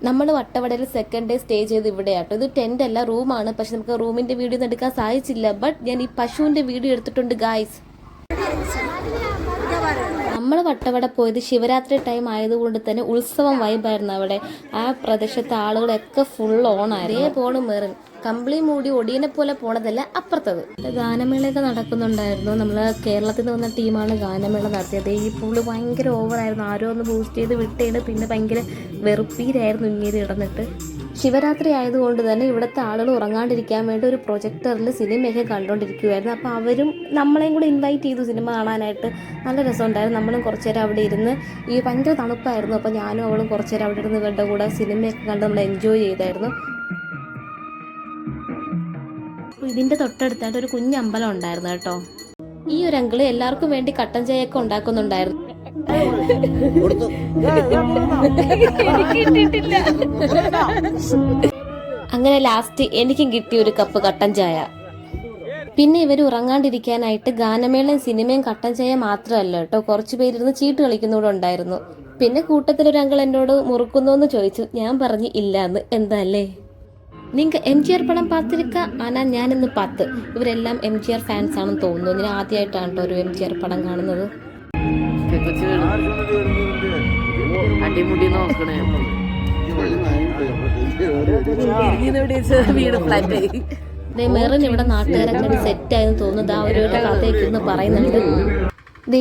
നമ്മൾ വട്ടവടയിൽ second day stay ചെയ്ത് ഇവിടെയാട്ടോ. ഇത് ടെന്റ് അല്ല, റൂമാണ്. പക്ഷെ നമുക്ക് റൂമിന്റെ വീഡിയോ ഒന്നും എടുക്കാൻ സാധിച്ചില്ല. ബട്ട് ഞാൻ ഈ പശുവിന്റെ വീഡിയോ എടുത്തിട്ടുണ്ട് ഗായ്സ്. നമ്മൾ വട്ടവട പോയത് ശിവരാത്രി ടൈം ആയതുകൊണ്ട് തന്നെ ഉത്സവം വൈബായിരുന്നു അവിടെ. ആ പ്രദേശത്തെ ആളുകളൊക്കെ ഫുൾ ഓണായിരുന്നു. പോണു മെറിൻ കമ്പിളി മൂടി ഒടിയനെ പോലെ പോണതല്ല, അപ്പുറത്തത് ഗാനമേളയൊക്കെ നടക്കുന്നുണ്ടായിരുന്നു. നമ്മൾ കേരളത്തിൽ നിന്ന് വന്ന ടീമാണ് ഗാനമേള നടത്തിയത്. ഈ പുള്ളി ഭയങ്കര ഓവറായിരുന്നു. ആരോ ഒന്ന് ബൂസ്റ്റ് ചെയ്ത് വിട്ടേണ്. പിന്നെ ഭയങ്കര വെറുപ്പീരായിരുന്നു ഇങ്ങനെ ഇടന്നിട്ട്. ശിവരാത്രി ആയതുകൊണ്ട് തന്നെ ഇവിടുത്തെ ആളുകൾ ഉറങ്ങാണ്ടിരിക്കാൻ വേണ്ടി ഒരു പ്രൊജക്ടറിൽ സിനിമയൊക്കെ കണ്ടുകൊണ്ടിരിക്കുമായിരുന്നു. അപ്പോൾ അവരും നമ്മളെയും കൂടെ ഇൻവൈറ്റ് ചെയ്തു സിനിമ കാണാനായിട്ട്. നല്ല രസമുണ്ടായിരുന്നു. നമ്മളും കുറച്ച് നേരം അവിടെ ഇരുന്ന്, ഈ ഭയങ്കര തണുപ്പായിരുന്നു. അപ്പോൾ ഞാനും അവളും കുറച്ച് നേരം അവിടെ ഇരുന്ന് ഇവരുടെ കൂടെ സിനിമയൊക്കെ കണ്ട് നമ്മൾ എൻജോയ് ചെയ്തായിരുന്നു. ഇതിന്റെ തൊട്ടടുത്തായിട്ട് ഒരു കുഞ്ഞ് അമ്പലം ഉണ്ടായിരുന്നു കേട്ടോ. ഈ ഒരു അങ്കിള് എല്ലാവർക്കും വേണ്ടി കട്ടൻ ചായയൊക്കെ ഉണ്ടാക്കുന്നുണ്ടായിരുന്നു. അങ്ങനെ ലാസ്റ്റ് എനിക്കും കിട്ടിയ ഒരു കപ്പ് കട്ടൻ ചായ. പിന്നെ ഇവർ ഉറങ്ങാണ്ടിരിക്കാനായിട്ട് ഗാനമേളയും സിനിമയും കട്ടൻ ചായ മാത്രമല്ല കേട്ടോ, കുറച്ച് പേരിരുന്ന് ചീട്ട് കളിക്കുന്നൂടെ ഉണ്ടായിരുന്നു. പിന്നെ കൂട്ടത്തിലൊരു അങ്കിൾ എന്നോട് മുറുക്കുന്നു എന്ന് ചോദിച്ചു. ഞാൻ പറഞ്ഞു ഇല്ലാന്ന്. എന്താല്ലേ, നിങ്ങൾ MGR പടം പാത്തിരിക്ക? ആനാ ഞാനിന്ന് 10. ഇവരെല്ലാം MGR ഫാൻസ് ആണെന്ന് തോന്നുന്നു. ഞാൻ ആദ്യമായിട്ടാണ് കേട്ടോ ഒരു MGR പടം കാണുന്നത്. മെറിൻ ഇവിടെ നാട്ടുകാരൊക്കെ സെറ്റ് ആയെന്ന് തോന്നുന്നു. ആ ഒരു കഥയൊക്കെ ഇന്ന് പറയുന്നുണ്ട്.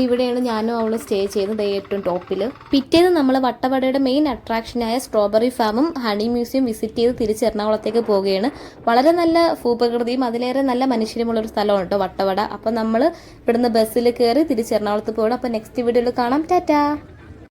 ഇവിടെയാണ് ഞാനും അവള് സ്റ്റേ ചെയ്തത്, ഏറ്റവും ടോപ്പിൽ. പിറ്റേന്ന് നമ്മൾ വട്ടവടയുടെ മെയിൻ അട്രാക്ഷനായ സ്ട്രോബെറി ഫാമും ഹണി മ്യൂസിയം വിസിറ്റ് ചെയ്ത് തിരിച്ച് എറണാകുളത്തേക്ക് പോവുകയാണ്. വളരെ നല്ല ഭൂപ്രകൃതിയും അതിലേറെ നല്ല മനുഷ്യരുമുള്ളൊരു സ്ഥലമാണ് കേട്ടോ വട്ടവട. അപ്പോൾ നമ്മൾ ഇവിടുന്ന് ബസ്സിൽ കയറി തിരിച്ച് എറണാകുളത്ത് പോകണം. അപ്പോൾ നെക്സ്റ്റ് വീഡിയോയിൽ കാണാം. ടാറ്റാ.